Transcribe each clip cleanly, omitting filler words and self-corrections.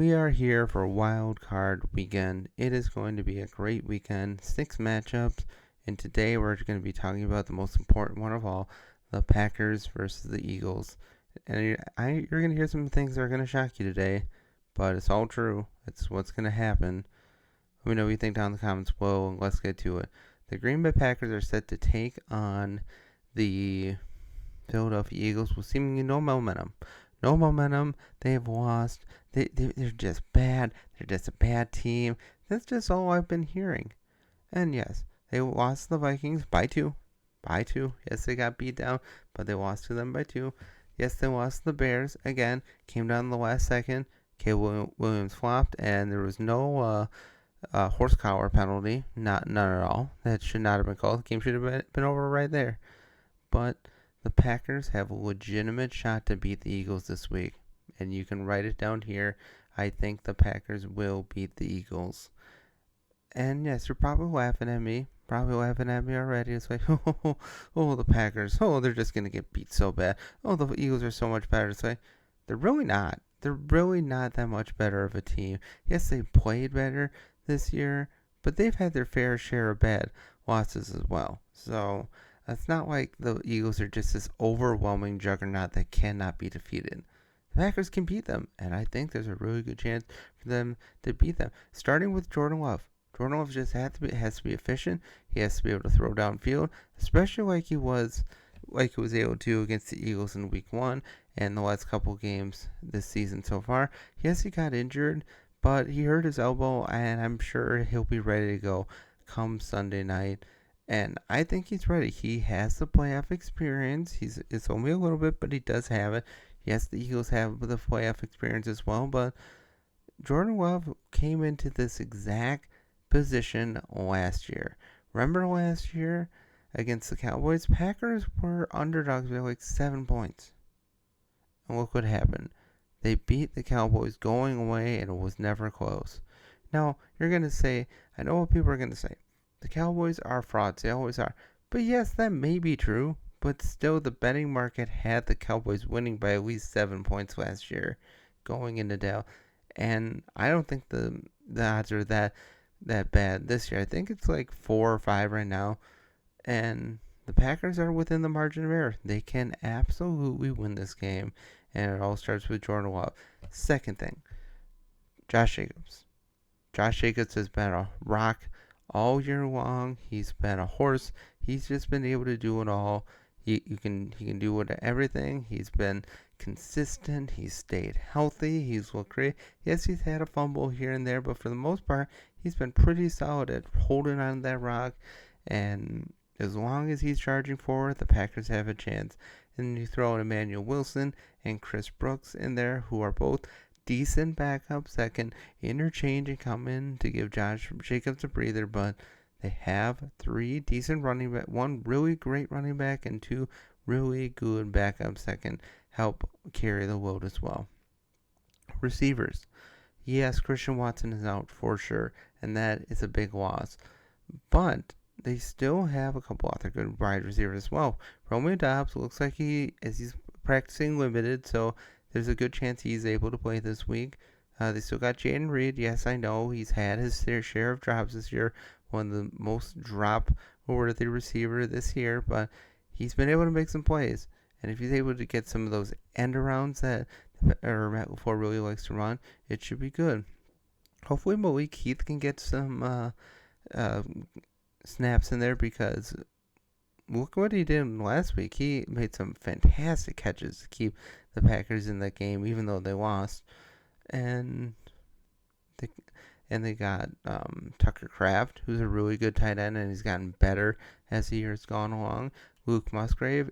We are here for Wild Card Weekend. It is going to be a great weekend. 6 matchups, and today we're going to be talking about the most important one of all, the Packers versus the Eagles. And you're going to hear some things that are going to shock you today, but it's all true. It's what's going to happen. Let me know what you think down in the comments below, and let's get to it. The Green Bay Packers are set to take on the Philadelphia Eagles with seemingly no momentum. No momentum. They have lost. They're just bad. They're just a bad team. That's just all I've been hearing. And yes, they lost the Vikings by 2. By 2. Yes, they got beat down, but they lost to them by 2. Yes, they lost the Bears. Again, came down in the last second. Caleb Williams flopped, and there was no horsepower penalty. None at all. That should not have been called. The game should have been over right there. But the Packers have a legitimate shot to beat the Eagles this week. And you can write it down here. I think the Packers will beat the Eagles. And yes, you're probably laughing at me. Probably laughing at me already. It's like, oh, the Packers. Oh, they're just going to get beat so bad. Oh, the Eagles are so much better. It's like, they're really not. They're really not that much better of a team. Yes, they played better this year, but they've had their fair share of bad losses as well. So it's not like the Eagles are just this overwhelming juggernaut that cannot be defeated. The Packers can beat them, and I think there's a really good chance for them to beat them. Starting with Jordan Love. Jordan Love just has to be efficient. He has to be able to throw downfield, especially like he was able to against the Eagles in Week 1 and the last couple games this season so far. Yes, he got injured, but he hurt his elbow, and I'm sure he'll be ready to go come Sunday night. And I think he's ready. He has the playoff experience. It's only a little bit, but he does have it. Yes, the Eagles have the playoff experience as well, but Jordan Love came into this exact position last year. Remember last year against the Cowboys? Packers were underdogs by like 7 points. And look what happened. They beat the Cowboys going away, and it was never close. Now, you're going to say, I know what people are going to say. The Cowboys are frauds. They always are. But yes, that may be true. But still, the betting market had the Cowboys winning by at least 7 points last year going into Dale. And I don't think the odds are that bad this year. I think it's like 4 or 5 right now. And the Packers are within the margin of error. They can absolutely win this game. And it all starts with Jordan Love. Second thing, Josh Jacobs. Josh Jacobs has been a rock all year long. He's been a horse. He's just been able to do it all. He can do everything. He's been consistent. He's stayed healthy. He's looked great. Yes, he's had a fumble here and there, but for the most part, he's been pretty solid at holding on to that rock. And as long as he's charging forward, the Packers have a chance. And you throw in Emmanuel Wilson and Chris Brooks in there, who are both decent backups that can interchange and come in to give Josh Jacobs a breather, but they have 3 decent running back, 1 really great running back, and 2 really good backups that can help carry the load as well. Receivers. Yes, Christian Watson is out for sure, and that is a big loss. But they still have a couple other good wide receivers as well. Romeo Doubs looks like he's practicing limited, so there's a good chance he's able to play this week. They still got Jayden Reed. Yes, I know he's had his fair share of drops this year. One of the most drop-worthy receiver this year, but he's been able to make some plays. And if he's able to get some of those end arounds that Matt LaFleur really likes to run, it should be good. Hopefully Malik Heath can get some snaps in there, because look what he did last week. He made some fantastic catches to keep the Packers in that game, even though they lost. And they got Tucker Kraft, who's a really good tight end, and he's gotten better as the year's gone along. Luke Musgrave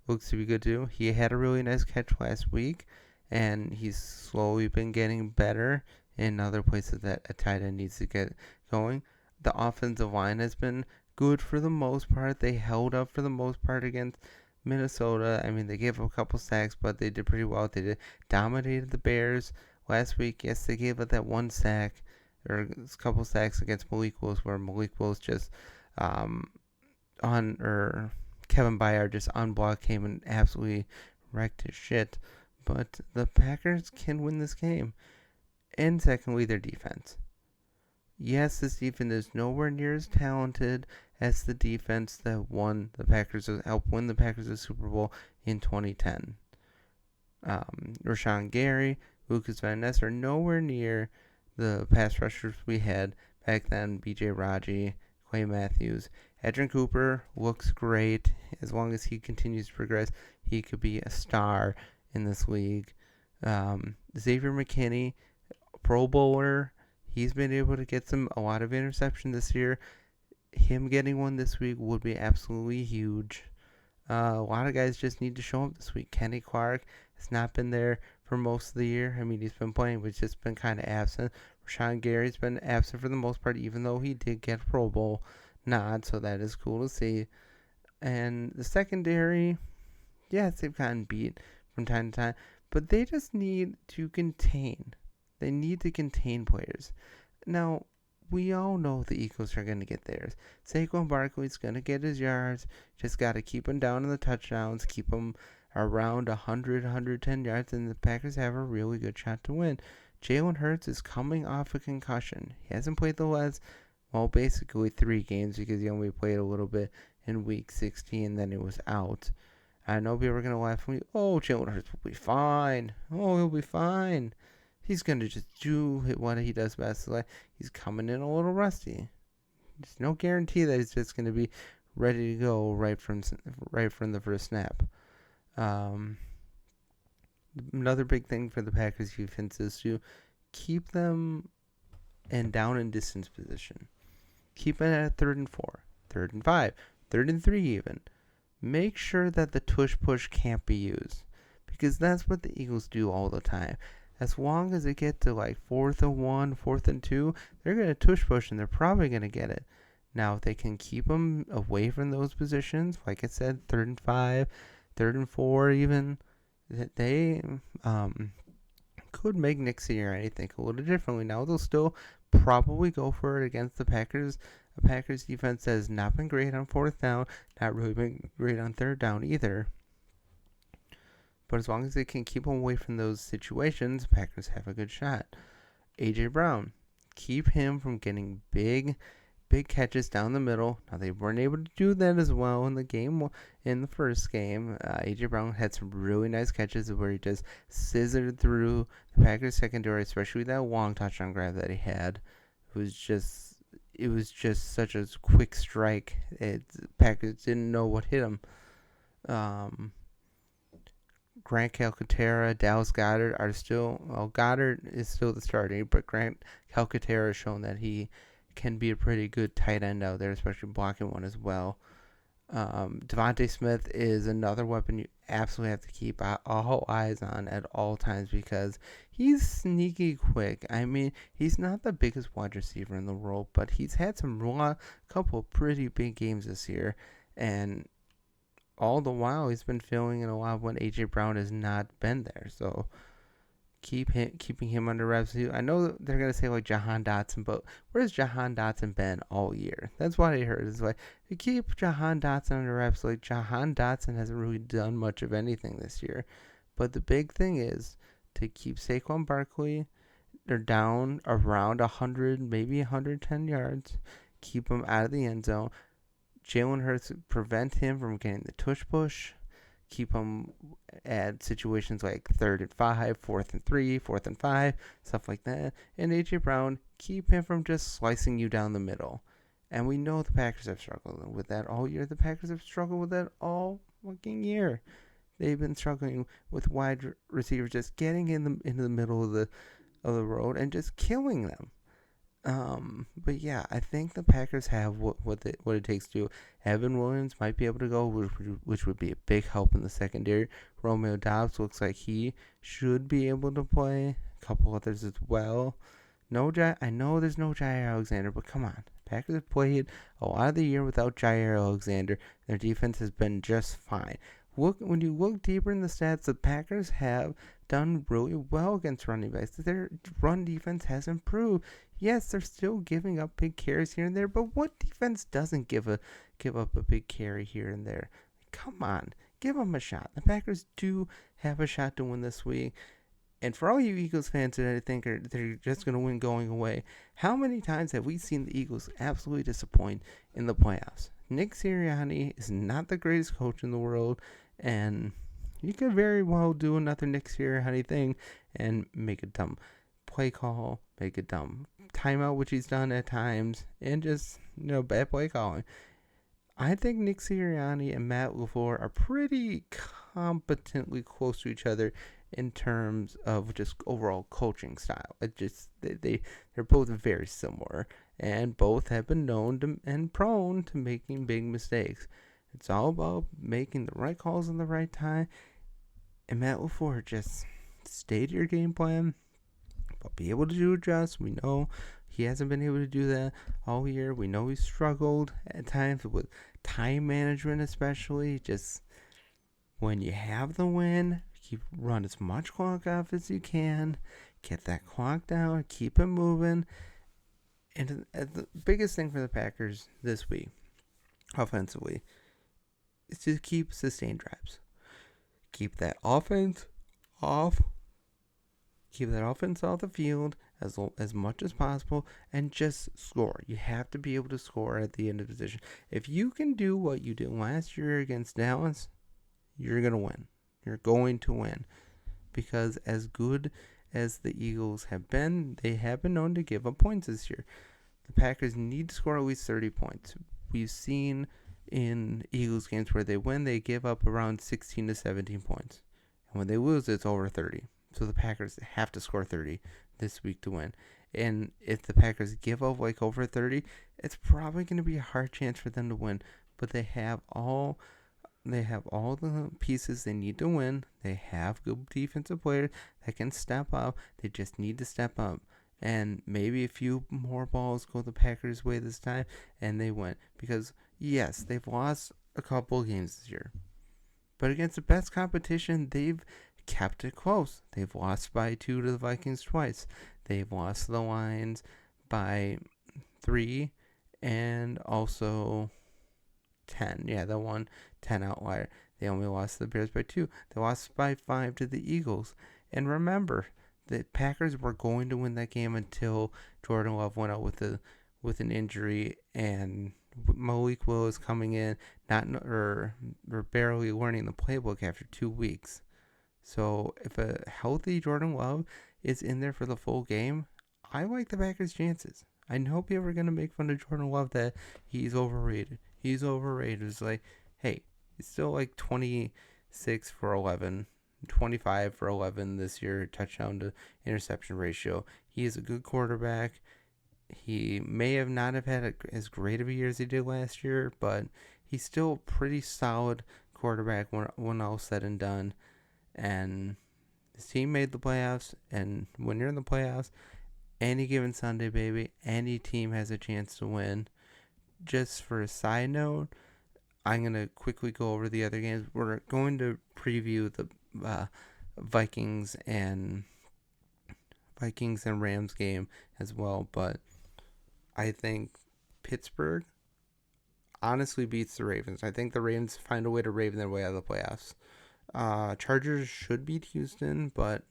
looks to be good too. He had a really nice catch last week, and he's slowly been getting better in other places that a tight end needs to get going. The offensive line has been good for the most part. They held up for the most part against Minnesota. I mean, they gave up a couple sacks, but they did pretty well. They dominated the Bears last week. Yes, they gave up that 1 sack, or a couple sacks against Malik Willis, where Malik Willis just Kevin Byard just unblocked him and absolutely wrecked his shit. But the Packers can win this game. And secondly, their defense. Yes, this defense is nowhere near as talented as the defense that won the Packers, helped win the Packers the Super Bowl in 2010. Rashawn Gary, Lucas Van Ness are nowhere near the pass rushers we had back then. B.J. Raji, Clay Matthews. Edgerrin Cooper looks great. As long as he continues to progress, he could be a star in this league. Xavier McKinney, Pro Bowler. He's been able to get a lot of interceptions this year. Him getting one this week would be absolutely huge. A lot of guys just need to show up this week. Kenny Clark has not been there for most of the year. I mean, he's been playing, but he's just been kind of absent. Rashawn Gary's been absent for the most part, even though he did get a Pro Bowl nod, so that is cool to see. And the secondary, yes, they've gotten beat from time to time, but they just need to contain. They need to contain players. Now, we all know the Eagles are going to get theirs. Saquon Barkley's going to get his yards. Just got to keep him down in the touchdowns, keep him around 100, 110 yards, and the Packers have a really good shot to win. Jalen Hurts is coming off a concussion. He hasn't played the last, basically 3 games because he only played a little bit in week 16, then he was out. I know people are going to laugh at me. Oh, Jalen Hurts will be fine. Oh, he'll be fine. He's going to just do what he does best. Like, he's coming in a little rusty. There's no guarantee that he's just going to be ready to go right from the first snap. Another big thing for the Packers defense is to keep them in down and distance position. Keep it at 3rd and 4, 3rd and 5, 3rd and 3 even. Make sure that the tush push can't be used, because that's what the Eagles do all the time. As long as they get to like 4th and 1, 4th and 2, they're going to tush push and they're probably going to get it. Now, if they can keep them away from those positions, like I said, 3rd and 5, 3rd and 4 even, they could make next year, I think, a little differently. Now, they'll still probably go for it against the Packers. The Packers defense has not been great on 4th down, not really been great on 3rd down either. But as long as they can keep them away from those situations, the Packers have a good shot. A.J. Brown, keep him from getting big catches down the middle. Now, they weren't able to do that as well in the first game. A.J. Brown had some really nice catches where he just scissored through the Packers secondary, especially that long touchdown grab that he had. It was just such a quick strike. Packers didn't know what hit him. Grant Calcaterra, Dallas Goedert are still. Well, Goedert is still the starter, but Grant Calcaterra has shown that he can be a pretty good tight end out there, especially blocking one as well. Devontae Smith is another weapon you absolutely have to keep all eyes on at all times because he's sneaky quick. I mean, he's not the biggest wide receiver in the world, but he's had couple of pretty big games this year, and all the while he's been filling in a lot when A.J. Brown has not been there. So keeping him under wraps. I know they're going to say like Jahan Dotson, but where's Jahan Dotson been all year? That's what I heard. It's like, you keep Jahan Dotson under wraps. Like, Jahan Dotson hasn't really done much of anything this year. But the big thing is to keep Saquon Barkley, they're down around 100, maybe 110 yards. Keep him out of the end zone. Jalen Hurts, prevent him from getting the tush push. Keep him at situations like 3rd and 5, 4th and 3, 4th and 5, stuff like that. And A.J. Brown, keep him from just slicing you down the middle. And we know the Packers have struggled with that all year. The Packers have struggled with that all fucking year. They've been struggling with wide receivers just getting into the middle of the road and just killing them. But yeah, I think the Packers have what it takes to. Evan Williams might be able to go, which would be a big help in the secondary. Romeo Doubs looks like he should be able to play. A couple others as well. I know there's no Jaire Alexander, but come on. Packers have played a lot of the year without Jaire Alexander. Their defense has been just fine. When you look deeper in the stats, the Packers have done really well against running backs. Their run defense has improved. Yes, they're still giving up big carries here and there, but what defense doesn't give up a big carry here and there? Come on, give them a shot. The Packers do have a shot to win this week. And for all you Eagles fans that I think they're just going to win going away, how many times have we seen the Eagles absolutely disappoint in the playoffs? Nick Sirianni is not the greatest coach in the world, and you could very well do another Nick Sirianni thing and make a dumb play call, make a dumb timeout, which he's done at times, and just, bad play calling. I think Nick Sirianni and Matt LaFleur are pretty competently close to each other in terms of just overall coaching style. It just they're both very similar, and both have been known to, and prone to making big mistakes. It's all about making the right calls in the right time. And Matt LaFleur, just stay to your game plan, but be able to do adjust. We know he hasn't been able to do that all year. We know he's struggled at times with time management, especially. Just when you have the win, run as much clock off as you can, get that clock down, keep it moving. And the biggest thing for the Packers this week, offensively, is to keep sustained drives. Keep that offense off. Keep that offense off the field as much as possible, and just score. You have to be able to score at the end of the position. If you can do what you did last year against Dallas, you're going to win. You're going to win. Because as good as the Eagles have been, they have been known to give up points this year. The Packers need to score at least 30 points. We've seen in Eagles games where they win, they give up around 16 to 17 points. And when they lose, it's over 30. So the Packers have to score 30 this week to win. And if the Packers give up like over 30, it's probably going to be a hard chance for them to win. But they have all the pieces they need to win. They have good defensive players that can step up. They just need to step up. And maybe a few more balls go the Packers' way this time, and they win. Because, yes, they've lost a couple games this year. But against the best competition, they've kept it close. They've lost by 2 to the Vikings twice. They've lost the Lions by 3 and also 10. Yeah, the 1-10 outlier. They only lost the Bears by 2. They lost by 5 to the Eagles. And remember, the Packers were going to win that game until Jordan Love went out with an injury, and Malik Willis coming in, or barely learning the playbook after 2 weeks. So if a healthy Jordan Love is in there for the full game, I like the Packers' chances. I know people are going to make fun of Jordan Love that he's overrated. He's overrated. It's like, hey, he's still like 26 for 11, 25 for 11 this year, touchdown to interception ratio. He is a good quarterback. He may have not have had as great of a year as he did last year, but he's still a pretty solid quarterback when all said and done. And his team made the playoffs, and when you're in the playoffs, any given Sunday, baby, any team has a chance to win. Just for a side note, I'm going to quickly go over the other games. We're going to preview the Vikings and Rams game as well, but I think Pittsburgh honestly beats the Ravens. I think the Ravens find a way to Raven their way out of the playoffs. Chargers should beat Houston, but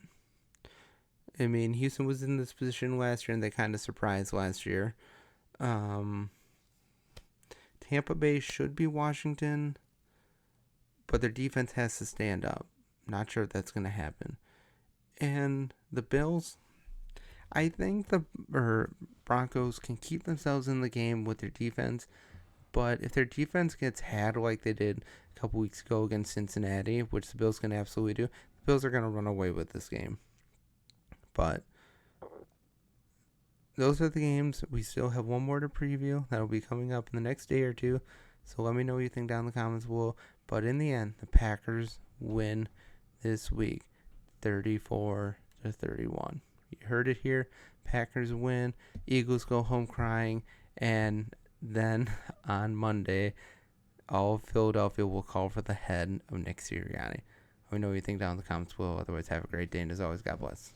I mean, Houston was in this position last year, and they kind of surprised last year. Tampa Bay should be Washington, but their defense has to stand up. Not sure if that's going to happen. And the Bills, I think the Broncos can keep themselves in the game with their defense, but if their defense gets had like they did a couple weeks ago against Cincinnati, which the Bills can absolutely do, the Bills are going to run away with this game. But those are the games. We still have one more to preview that'll be coming up in the next day or two. So let me know what you think down in the comments below. But in the end, the Packers win this week, 34-31. You heard it here. Packers win. Eagles go home crying. And then on Monday, all of Philadelphia will call for the head of Nick Sirianni. Let me know what you think down in the comments below. Otherwise, have a great day. And as always, God bless.